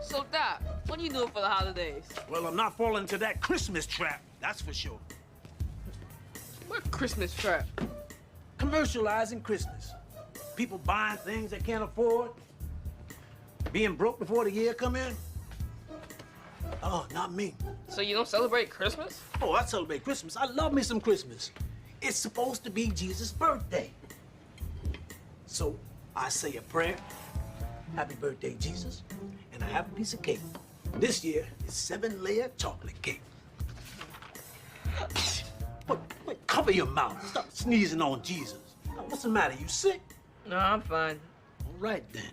So, Doc, what are you doing for the holidays? Well, I'm not falling into that Christmas trap, that's for sure. What Christmas trap? Commercializing Christmas. People buying things they can't afford. Being broke before the year come in. Oh, not me. So you don't celebrate Christmas? Oh, I celebrate Christmas. I love me some Christmas. It's supposed to be Jesus' birthday. So I say a prayer, happy birthday, Jesus, and I have a piece of cake. This year, it's 7-layer chocolate cake. Wait, cover your mouth. Stop sneezing on Jesus. What's the matter? You sick? No, I'm fine. All right, then.